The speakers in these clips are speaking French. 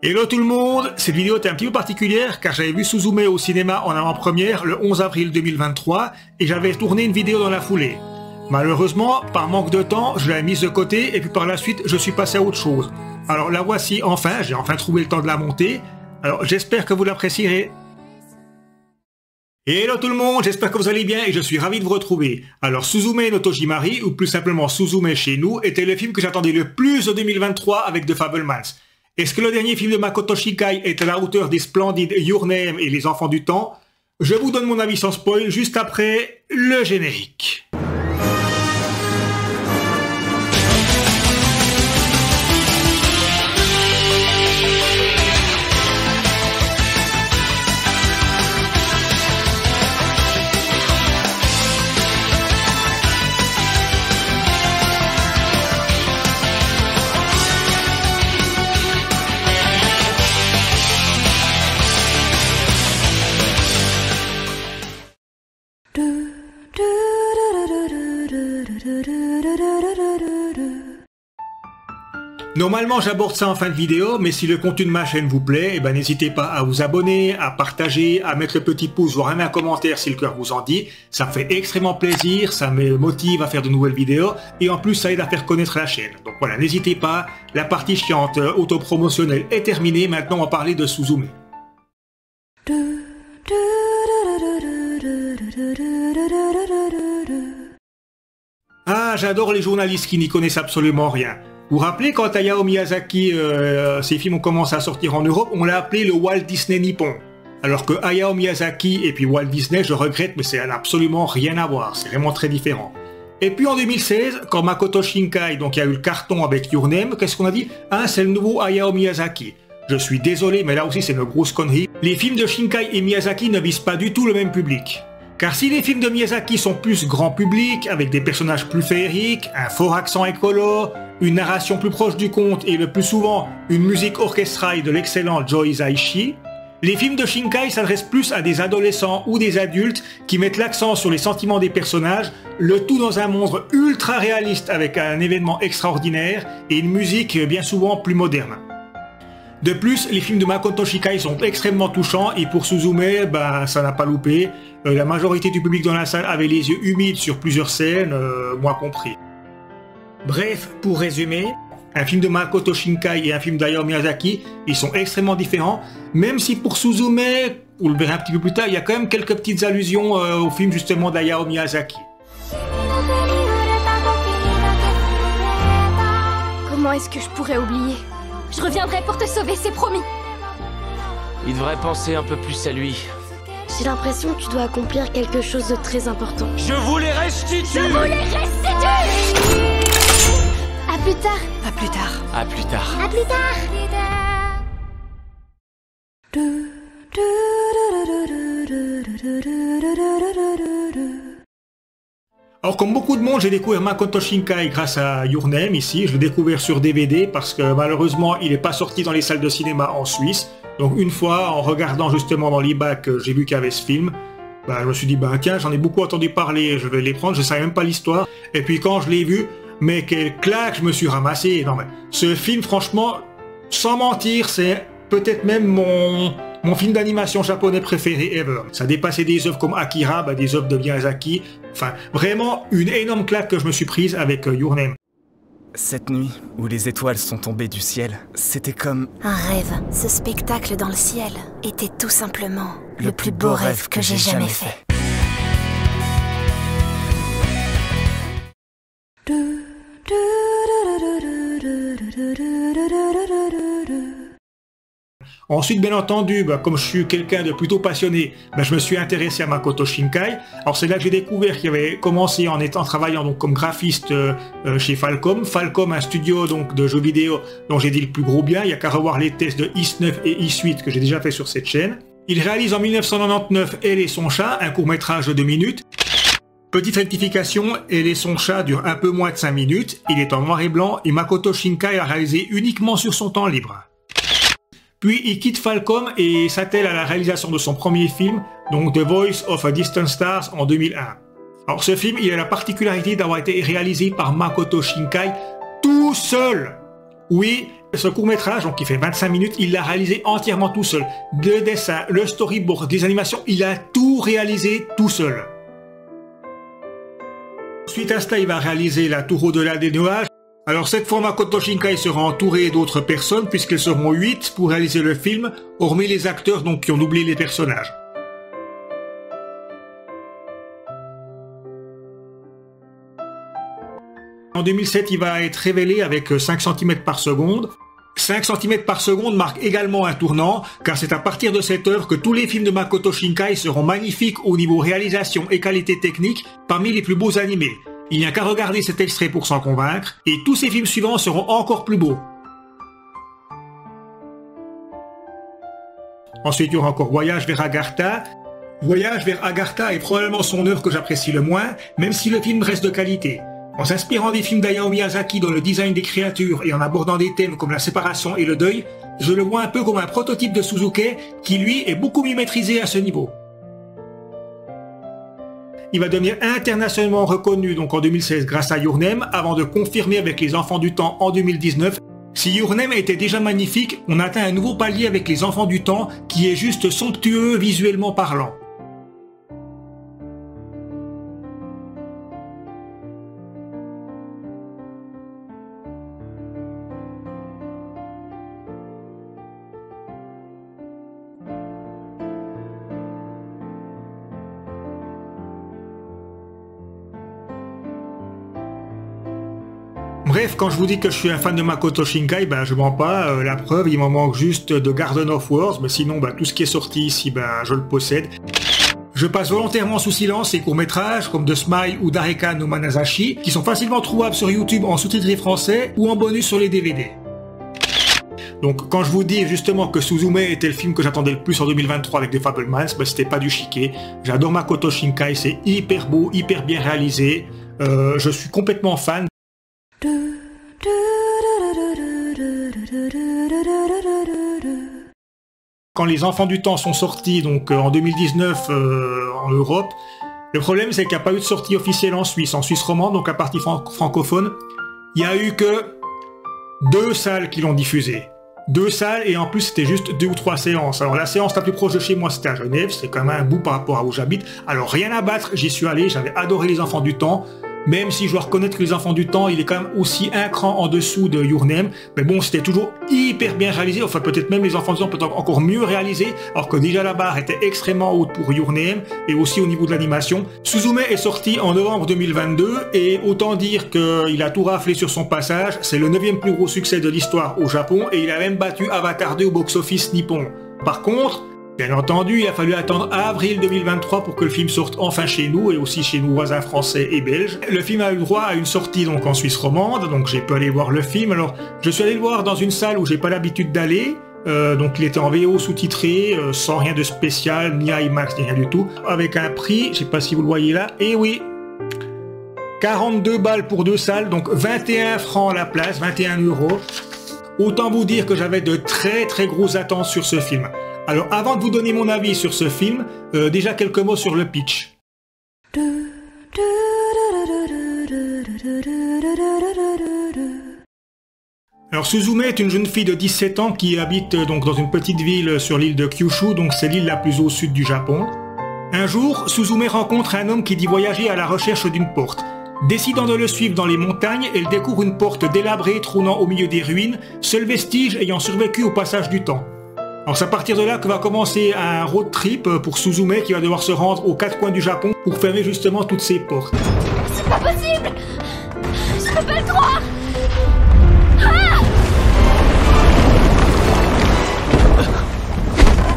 Hello tout le monde, cette vidéo est un petit peu particulière car j'avais vu Suzume au cinéma en avant-première le 11 avril 2023 et j'avais tourné une vidéo dans la foulée. Malheureusement, par manque de temps, je l'ai mise de côté et puis par la suite, je suis passé à autre chose. Alors la voici enfin, j'ai enfin trouvé le temps de la monter. Alors j'espère que vous l'apprécierez. Hello tout le monde, j'espère que vous allez bien et je suis ravi de vous retrouver. Alors Suzume no Tojimari, ou plus simplement Suzume chez nous, était le film que j'attendais le plus de 2023 avec The Fabelmans. Est-ce que le dernier film de Makoto Shinkai est à la hauteur des splendides Your Name et Les Enfants du Temps? Je vous donne mon avis sans spoil juste après le générique. Normalement j'aborde ça en fin de vidéo, mais si le contenu de ma chaîne vous plaît, eh ben, n'hésitez pas à vous abonner, à partager, à mettre le petit pouce, voire même un commentaire si le cœur vous en dit. Ça me fait extrêmement plaisir, ça me motive à faire de nouvelles vidéos, et en plus ça aide à faire connaître la chaîne. Donc voilà, n'hésitez pas, la partie chiante autopromotionnelle est terminée, maintenant on va parler de Suzume. Ah, j'adore les journalistes qui n'y connaissent absolument rien. Vous vous rappelez quand Hayao Miyazaki, ses films ont commencé à sortir en Europe, on l'a appelé le Walt Disney nippon. Alors que Hayao Miyazaki et puis Walt Disney, je regrette, mais c'est absolument rien à voir, c'est vraiment très différent. Et puis en 2016, quand Makoto Shinkai, donc il y a eu le carton avec Your Name, qu'est-ce qu'on a dit? Ah, c'est le nouveau Hayao Miyazaki. Je suis désolé, mais là aussi c'est une grosse connerie. Les films de Shinkai et Miyazaki ne visent pas du tout le même public. Car si les films de Miyazaki sont plus grand public, avec des personnages plus féeriques, un fort accent écolo, une narration plus proche du conte et le plus souvent une musique orchestrale de l'excellent Joe Hisaishi, les films de Shinkai s'adressent plus à des adolescents ou des adultes qui mettent l'accent sur les sentiments des personnages, le tout dans un monde ultra réaliste avec un événement extraordinaire et une musique bien souvent plus moderne. De plus, les films de Makoto Shinkai sont extrêmement touchants et pour Suzume, ben, ça n'a pas loupé. La majorité du public dans la salle avait les yeux humides sur plusieurs scènes, moi compris. Bref, pour résumer, un film de Makoto Shinkai et un film d'Hayao Miyazaki, ils sont extrêmement différents, même si pour Suzume, vous le verrez un petit peu plus tard, il y a quand même quelques petites allusions au film justement d'Hayao Miyazaki. Comment est-ce que je pourrais oublier? Je reviendrai pour te sauver, c'est promis. Il devrait penser un peu plus à lui. J'ai l'impression que tu dois accomplir quelque chose de très important. Je vous les restitue! Je vous les restitue! À plus tard. À plus tard. À plus tard. À plus tard. Alors comme beaucoup de monde, j'ai découvert Makoto Shinkai grâce à Your Name ici. Je l'ai découvert sur DVD parce que malheureusement il n'est pas sorti dans les salles de cinéma en Suisse. Donc une fois, en regardant justement dans l'eBay, j'ai vu qu'il y avait ce film. Ben, je me suis dit, ben tiens, j'en ai beaucoup entendu parler, je vais les prendre, je ne savais même pas l'histoire. Et puis quand je l'ai vu, mais quelle claque je me suis ramassé. Non mais, ce film franchement, sans mentir, c'est peut-être même mon film d'animation japonais préféré ever. Ça dépassait des œuvres comme Akira, ben, des œuvres de Miyazaki. Enfin, vraiment une énorme claque que je me suis prise avec Your Name. Cette nuit, où les étoiles sont tombées du ciel, c'était comme... un rêve. Ce spectacle dans le ciel était tout simplement le plus beau rêve que j'ai jamais fait. Ensuite, bien entendu, bah, comme je suis quelqu'un de plutôt passionné, bah, je me suis intéressé à Makoto Shinkai. Alors c'est là que j'ai découvert qu'il avait commencé en travaillant donc, comme graphiste chez Falcom. Falcom, un studio donc, de jeux vidéo dont j'ai dit le plus gros bien. Il n'y a qu'à revoir les tests de Is9 et Is8 que j'ai déjà fait sur cette chaîne. Il réalise en 1999 Elle et son chat, un court-métrage de 2 minutes. Petite rectification, Elle et son chat dure un peu moins de 5 minutes. Il est en noir et blanc et Makoto Shinkai a réalisé uniquement sur son temps libre. Puis il quitte Falcom et s'attelle à la réalisation de son premier film, donc The Voice of a Distant Stars en 2001. Alors ce film, il a la particularité d'avoir été réalisé par Makoto Shinkai tout seul. Oui, Ce court-métrage, donc qui fait 25 minutes, il l'a réalisé entièrement tout seul. Le dessin, le storyboard, des animations, il a tout réalisé tout seul. Suite à cela, il va réaliser La Tour au-delà des nuages. Alors cette fois, Makoto Shinkai sera entouré d'autres personnes, puisqu'ils seront 8 pour réaliser le film, hormis les acteurs donc, qui ont doublé les personnages. En 2007, il va être révélé avec 5 cm par seconde. 5 cm par seconde marque également un tournant, car c'est à partir de cette œuvre que tous les films de Makoto Shinkai seront magnifiques au niveau réalisation et qualité technique, parmi les plus beaux animés. Il n'y a qu'à regarder cet extrait pour s'en convaincre, et tous ces films suivants seront encore plus beaux. Ensuite, il y aura encore Voyage vers Agartha. Voyage vers Agartha est probablement son œuvre que j'apprécie le moins, même si le film reste de qualité. En s'inspirant des films d'Hayao Miyazaki dans le design des créatures et en abordant des thèmes comme la séparation et le deuil, je le vois un peu comme un prototype de Suzuki qui lui est beaucoup mieux maîtrisé à ce niveau. Il va devenir internationalement reconnu donc en 2016 grâce à Your Name avant de confirmer avec Les Enfants du Temps en 2019. Si Your Name était déjà magnifique, on atteint un nouveau palier avec Les Enfants du Temps qui est juste somptueux visuellement parlant. Bref, quand je vous dis que je suis un fan de Makoto Shinkai, je mens pas, la preuve, il m'en manque juste de Garden of Words, mais sinon tout ce qui est sorti ici, je le possède. Je passe volontairement sous silence ces courts-métrages comme The Smile ou Dareka no Manazashi, qui sont facilement trouvables sur YouTube en sous-titré français ou en bonus sur les DVD. Donc quand je vous dis justement que Suzume était le film que j'attendais le plus en 2023 avec The Fabelmans, c'était pas du chiquet. J'adore Makoto Shinkai, c'est hyper beau, hyper bien réalisé, je suis complètement fan. Quand Les Enfants du Temps sont sortis, donc en 2019 en Europe, le problème c'est qu'il n'y a pas eu de sortie officielle en Suisse romande, donc la partie francophone, il n'y a eu que 2 salles qui l'ont diffusé. 2 salles et en plus c'était juste 2 ou 3 séances. Alors la séance la plus proche de chez moi c'était à Genève, c'est quand même un bout par rapport à où j'habite. Alors rien à battre, j'y suis allé, j'avais adoré Les Enfants du Temps. Même si je dois reconnaître que Les Enfants du Temps, il est quand même aussi un cran en dessous de Your Name. Mais bon, c'était toujours hyper bien réalisé. Enfin, peut-être même Les Enfants du Temps peut-être encore mieux réalisé. Alors que déjà la barre était extrêmement haute pour Your Name. Et aussi au niveau de l'animation. Suzume est sorti en novembre 2022. Et autant dire qu'il a tout raflé sur son passage. C'est le 9e plus gros succès de l'histoire au Japon. Et il a même battu Avatar 2 au box-office nippon. Par contre, bien entendu, il a fallu attendre avril 2023 pour que le film sorte enfin chez nous et aussi chez nos voisins français et belges. Le film a eu droit à une sortie donc en Suisse romande, donc j'ai pu aller voir le film. Alors, je suis allé le voir dans une salle où j'ai pas l'habitude d'aller. Donc il était en VO sous-titré, sans rien de spécial, ni IMAX, ni rien du tout. Avec un prix, je sais pas si vous le voyez là, et oui, 42 balles pour 2 salles, donc 21 francs la place, 21 €. Autant vous dire que j'avais de très très grosses attentes sur ce film. Alors avant de vous donner mon avis sur ce film, déjà quelques mots sur le pitch. Alors Suzume est une jeune fille de 17 ans qui habite donc dans une petite ville sur l'île de Kyushu, donc c'est l'île la plus au sud du Japon. Un jour, Suzume rencontre un homme qui dit voyager à la recherche d'une porte. Décidant de le suivre dans les montagnes, elle découvre une porte délabrée trônant au milieu des ruines, seul vestige ayant survécu au passage du temps. Alors c'est à partir de là que va commencer un road trip pour Suzume qui va devoir se rendre aux 4 coins du Japon pour fermer justement toutes ces portes. C'est pas possible! Je peux pas le croire! Ah!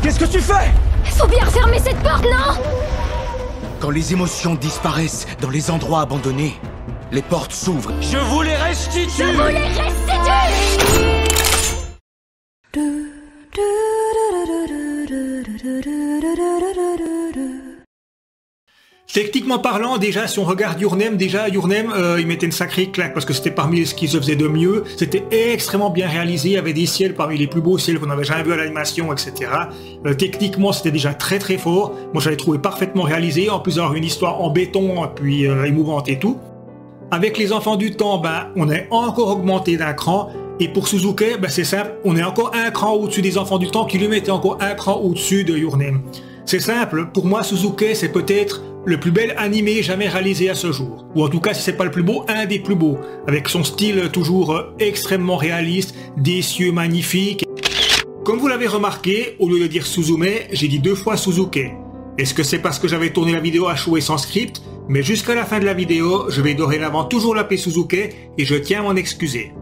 Qu'est-ce que tu fais? Faut bien refermer cette porte, non? Quand les émotions disparaissent dans les endroits abandonnés, les portes s'ouvrent. Je vous les restitue! Je vous les restitue! Techniquement parlant, déjà, si on regarde Your Name, il mettait une sacrée claque parce que c'était parmi ce qui se faisait de mieux. C'était extrêmement bien réalisé, il y avait des ciels parmi les plus beaux ciels qu'on avait jamais vu à l'animation, etc. Techniquement, c'était déjà très très fort. Moi, j'avais trouvé parfaitement réalisé, en plus d'avoir une histoire en béton, puis émouvante et tout. Avec Les Enfants du Temps, on est encore augmenté d'un cran. Et pour Suzuki, ben c'est simple, on est encore un cran au-dessus des Enfants du Temps qui lui mettaient encore un cran au-dessus de Your Name. C'est simple, pour moi Suzuki c'est peut-être le plus bel animé jamais réalisé à ce jour. Ou en tout cas si c'est pas le plus beau, un des plus beaux. Avec son style toujours extrêmement réaliste, des cieux magnifiques. Comme vous l'avez remarqué, au lieu de dire Suzume, j'ai dit 2 fois Suzuki. Est-ce que c'est parce que j'avais tourné la vidéo à chaud et sans script? Mais jusqu'à la fin de la vidéo, je vais dorénavant toujours l'appeler Suzuki et je tiens à m'en excuser.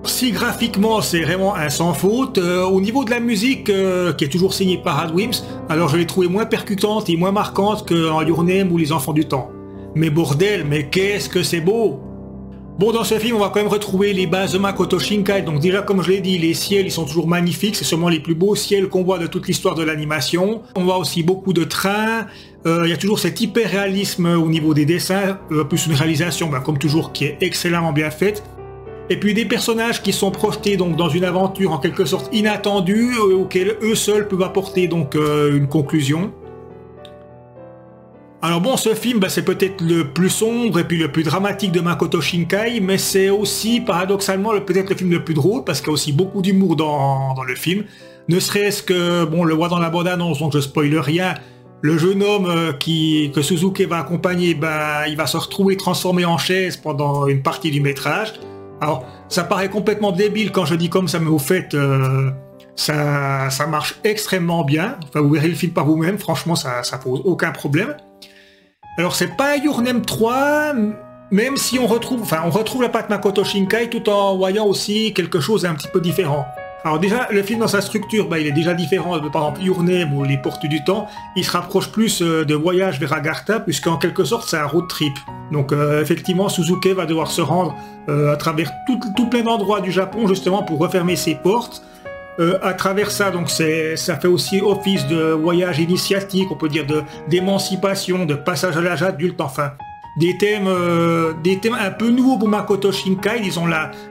Si graphiquement c'est vraiment un sans faute, au niveau de la musique qui est toujours signée par Hadwims, alors je l'ai trouvée moins percutante et moins marquante qu'en Your Name ou Les Enfants du Temps. Mais bordel, mais qu'est-ce que c'est beau! Bon, dans ce film, on va quand même retrouver les bases de Makoto Shinkai. Donc déjà, comme je l'ai dit, les ciels, ils sont toujours magnifiques. C'est sûrement les plus beaux ciels qu'on voit de toute l'histoire de l'animation. On voit aussi beaucoup de trains. Il y a toujours cet hyper-réalisme au niveau des dessins. Plus une réalisation, comme toujours, qui est excellemment bien faite. Et puis des personnages qui sont projetés donc dans une aventure en quelque sorte inattendue, auxquels eux seuls peuvent apporter donc une conclusion. Alors bon, ce film, c'est peut-être le plus sombre et puis le plus dramatique de Makoto Shinkai, mais c'est aussi paradoxalement peut-être le film le plus drôle, parce qu'il y a aussi beaucoup d'humour dans le film. Ne serait-ce que, bon, on le voit dans la bande-annonce, donc je spoile rien, le jeune homme que Suzuki va accompagner, il va se retrouver transformé en chaise pendant une partie du métrage. Alors, ça paraît complètement débile quand je dis comme ça, mais au fait, ça marche extrêmement bien. Enfin, vous verrez le film par vous-même, franchement, ça pose aucun problème. Alors c'est pas Your Name 3, même si on retrouve la patte Makoto Shinkai tout en voyant aussi quelque chose d'un petit peu différent. Alors déjà, le film dans sa structure, il est déjà différent de par exemple Your Name ou Les Portes du Temps. Il se rapproche plus de Voyage vers Agartha, puisqu'en quelque sorte c'est un road trip. Donc effectivement, Suzuki va devoir se rendre à travers tout plein d'endroits du Japon justement pour refermer ses portes. À travers ça, donc ça fait aussi office de voyage initiatique, on peut dire d'émancipation, de passage à l'âge adulte, enfin des thèmes un peu nouveaux pour Makoto Shinkai. Disons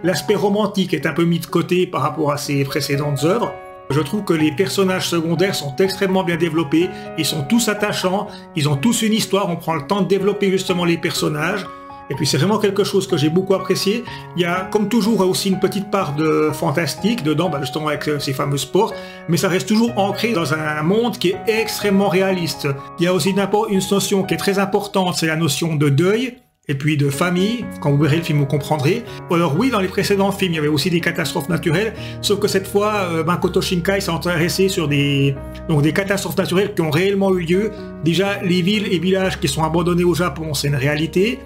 l'aspect romantique est un peu mis de côté par rapport à ses précédentes œuvres. Je trouve que les personnages secondaires sont extrêmement bien développés, ils sont tous attachants, ils ont tous une histoire, on prend le temps de développer justement les personnages. Et puis c'est vraiment quelque chose que j'ai beaucoup apprécié. Il y a comme toujours aussi une petite part de fantastique dedans, justement avec ces fameux sports, mais ça reste toujours ancré dans un monde qui est extrêmement réaliste. Il y a aussi une notion qui est très importante, c'est la notion de deuil, et puis de famille. Quand vous verrez le film, vous comprendrez. Alors oui, dans les précédents films, il y avait aussi des catastrophes naturelles, sauf que cette fois, Makoto Shinkai s'est intéressé sur des catastrophes naturelles qui ont réellement eu lieu. Déjà, les villes et villages qui sont abandonnés au Japon, c'est une réalité.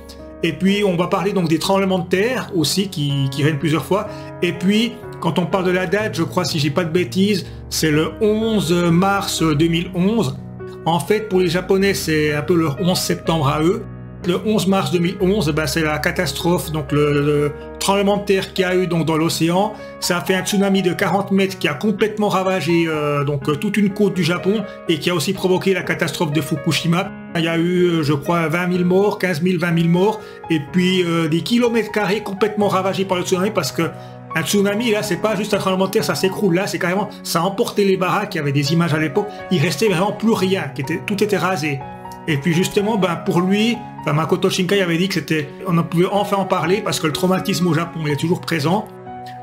Et puis on va parler donc des tremblements de terre aussi qui viennent plusieurs fois. Et puis quand on parle de la date, je crois si j'ai pas de bêtises, c'est le 11 mars 2011. En fait pour les Japonais c'est un peu le 11 septembre à eux. Le 11 mars 2011, c'est la catastrophe, donc le tremblement de terre qu'il y a eu donc dans l'océan. Ça a fait un tsunami de 40 mètres qui a complètement ravagé toute une côte du Japon et qui a aussi provoqué la catastrophe de Fukushima. Il y a eu, je crois, 20 000 morts, 15 000, 20 000 morts, et puis des kilomètres carrés complètement ravagés par le tsunami, parce que un tsunami, là, c'est pas juste un tremblement de terre, ça s'écroule, là, c'est carrément, ça a emporté les baraques, il y avait des images à l'époque, il restait vraiment plus rien, tout était rasé. Et puis justement, pour lui, Makoto Shinkai avait dit que on pouvait enfin en parler, parce que le traumatisme au Japon, il est toujours présent.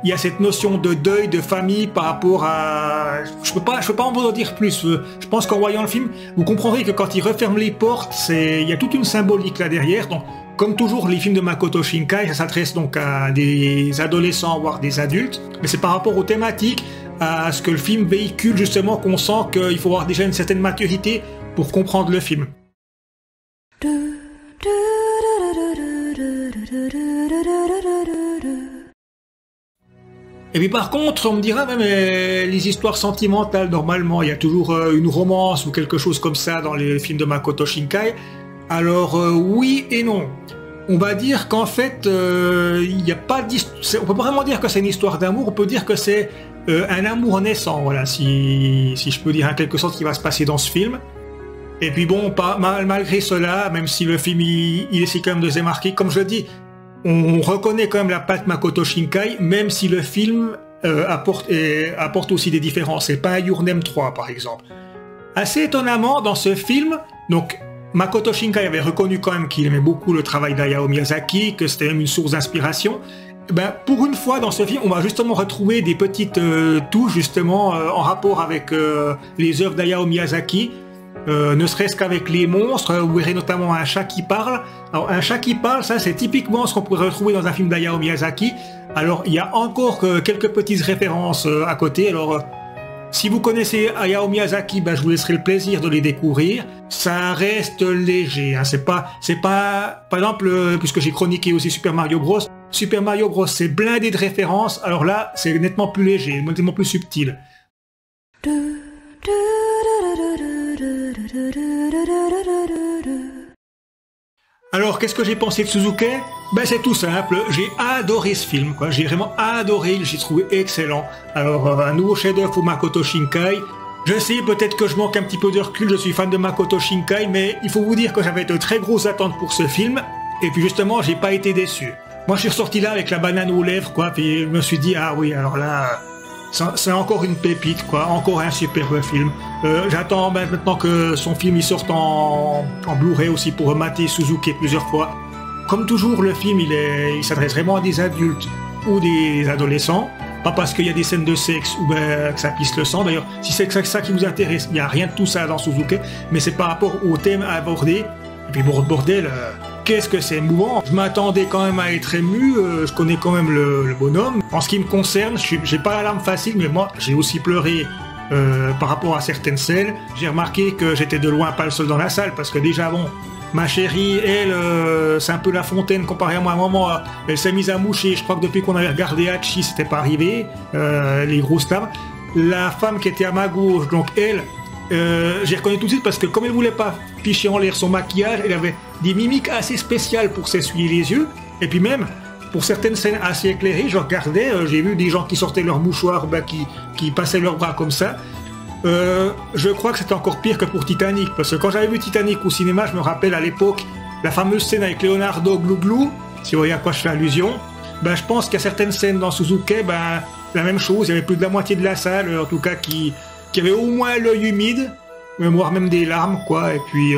Il y a cette notion de deuil, de famille par rapport à... Je peux pas en vous en dire plus. Je pense qu'en voyant le film, vous comprendrez que quand il referme les portes, il y a toute une symbolique là derrière. Donc, comme toujours, les films de Makoto Shinkai, ça s'adresse donc à des adolescents, voire des adultes. Mais c'est par rapport aux thématiques, à ce que le film véhicule justement, qu'on sent qu'il faut avoir déjà une certaine maturité pour comprendre le film. Et puis par contre, on me dira, mais les histoires sentimentales, normalement, il y a toujours une romance ou quelque chose comme ça dans les films de Makoto Shinkai. Alors oui et non. On va dire qu'en fait, il n'y a pas d'histoire. On peut pas vraiment dire que c'est une histoire d'amour, on peut dire que c'est un amour naissant, voilà, si je peux dire en quelque sorte ce qui va se passer dans ce film. Et puis bon, malgré cela, même si le film il essaie quand même de se démarquer, comme je le dis, on reconnaît quand même la patte Makoto Shinkai, même si le film apporte aussi des différences. C'est pas un Your Name 3 par exemple. Assez étonnamment, dans ce film, donc Makoto Shinkai avait reconnu quand même qu'il aimait beaucoup le travail d'Hayao Miyazaki, que c'était même une source d'inspiration. Ben, pour une fois dans ce film, on va justement retrouver des petites touches justement en rapport avec les œuvres d'Hayao Miyazaki. Ne serait-ce qu'avec les monstres, vous verrez notamment un chat qui parle. Alors un chat qui parle, ça c'est typiquement ce qu'on pourrait retrouver dans un film d'Hayao Miyazaki. Alors il y a encore quelques petites références à côté. Alors si vous connaissez Hayao Miyazaki, ben, je vous laisserai le plaisir de les découvrir. Ça reste léger, hein. C'est pas, par exemple, puisque j'ai chroniqué aussi Super Mario Bros. Super Mario Bros, c'est blindé de références. Alors là, c'est nettement plus léger, nettement plus subtil. Alors, qu'est-ce que j'ai pensé de Suzuki? Ben, c'est tout simple, j'ai adoré ce film, quoi. J'ai vraiment adoré, j'ai trouvé excellent. Alors, un nouveau chef-d'œuvre pour Makoto Shinkai. Je sais, peut-être que je manque un petit peu de recul, je suis fan de Makoto Shinkai, mais il faut vous dire que j'avais de très grosses attentes pour ce film, et puis justement, j'ai pas été déçu. Moi, je suis ressorti là avec la banane aux lèvres, quoi, puis je me suis dit, ah oui, alors là, c'est encore une pépite, quoi, encore un superbe film. J'attends maintenant que son film il sorte en Blu-ray aussi pour mater Suzuki plusieurs fois. Comme toujours, le film il s'adresse vraiment à des adultes ou des adolescents, pas parce qu'il y a des scènes de sexe ou ben, que ça pisse le sang. D'ailleurs, si c'est ça qui vous intéresse, il n'y a rien de tout ça dans Suzuki, mais c'est par rapport au thème à aborder. Et puis bon, bordel, qu'est-ce que c'est émouvant. Je m'attendais quand même à être ému, je connais quand même le bonhomme. En ce qui me concerne, j'ai pas la larme facile, mais moi j'ai aussi pleuré par rapport à certaines scènes. J'ai remarqué que j'étais de loin pas le seul dans la salle, parce que déjà bon, ma chérie, elle, c'est un peu La Fontaine comparé à moi. À un moment, elle s'est mise à moucher. Je crois que depuis qu'on avait regardé Hachi, c'était pas arrivé, les grosses larmes. La femme qui était à ma gauche, donc elle, j'ai reconnu tout de suite parce que comme elle voulait pas ficher en l'air son maquillage, elle avait des mimiques assez spéciales pour s'essuyer les yeux. Et puis même, pour certaines scènes assez éclairées, je regardais, j'ai vu des gens qui sortaient leurs mouchoirs, qui passaient leurs bras comme ça. Je crois que c'était encore pire que pour Titanic, parce que quand j'avais vu Titanic au cinéma, je me rappelle à l'époque la fameuse scène avec Leonardo Glouglou, si vous voyez à quoi je fais allusion. Ben, je pense qu'il y a certaines scènes dans Suzuki, ben, la même chose, il y avait plus de la moitié de la salle, en tout cas, qui avait au moins l'œil humide, voire même des larmes, quoi. Et puis,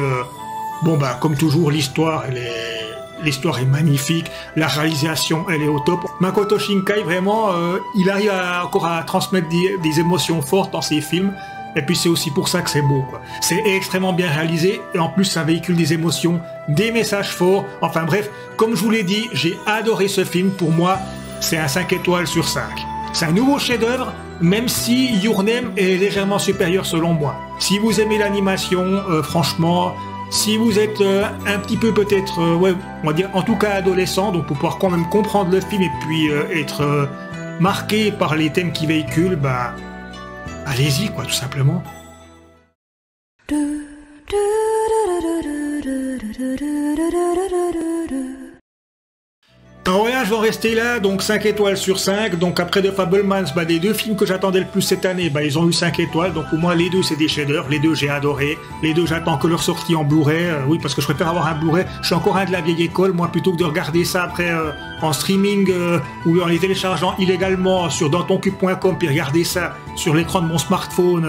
bon, bah, comme toujours, l'histoire est magnifique, la réalisation, elle est au top. Makoto Shinkai, vraiment, il arrive encore à transmettre des émotions fortes dans ses films. Et puis, c'est aussi pour ça que c'est beau, quoi. C'est extrêmement bien réalisé, et en plus, ça véhicule des émotions, des messages forts. Enfin bref, comme je vous l'ai dit, j'ai adoré ce film. Pour moi, c'est un 5 étoiles sur 5. C'est un nouveau chef-d'œuvre, même si Your Name est légèrement supérieur selon moi. Si vous aimez l'animation, franchement, si vous êtes un petit peu peut-être, ouais, on va dire en tout cas adolescent, donc pour pouvoir quand même comprendre le film et puis être marqué par les thèmes qu'il véhicule, bah, allez-y, quoi, tout simplement. Alors voilà, je vais en rester là, donc 5 étoiles sur 5, donc après The Fabelmans, bah, des deux films que j'attendais le plus cette année, bah, ils ont eu 5 étoiles, donc au moins les deux c'est des chefs-d'œuvre, les deux j'ai adoré, les deux j'attends que leur sortie en Blu-ray, oui parce que je préfère avoir un Blu-ray, je suis encore un de la vieille école, moi plutôt que de regarder ça après en streaming ou en les téléchargeant illégalement sur dantoncube.com puis regarder ça sur l'écran de mon smartphone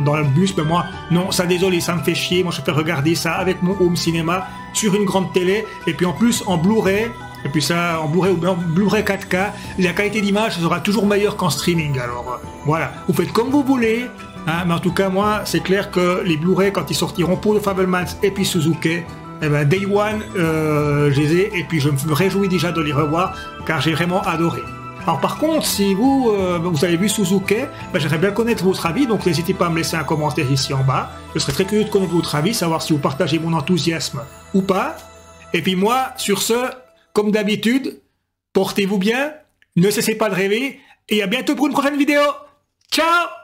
dans le bus, ben moi non, ça désolé, ça me fait chier, moi je préfère regarder ça avec mon home cinéma sur une grande télé, et puis en plus en Blu-ray. Et puis ça, en Blu-ray ou en Blu-ray 4K, la qualité d'image sera toujours meilleure qu'en streaming. Alors voilà, vous faites comme vous voulez, hein, mais en tout cas moi, c'est clair que les Blu-ray, quand ils sortiront pour The Fabelmans et puis Suzuki, eh ben, Day One, je les ai, et puis je me réjouis déjà de les revoir, car j'ai vraiment adoré. Alors par contre, si vous avez vu Suzuki, ben, j'aimerais bien connaître votre avis, donc n'hésitez pas à me laisser un commentaire ici en bas. Je serais très curieux de connaître votre avis, savoir si vous partagez mon enthousiasme ou pas. Et puis moi, sur ce, comme d'habitude, portez-vous bien, ne cessez pas de rêver, et à bientôt pour une prochaine vidéo. Ciao!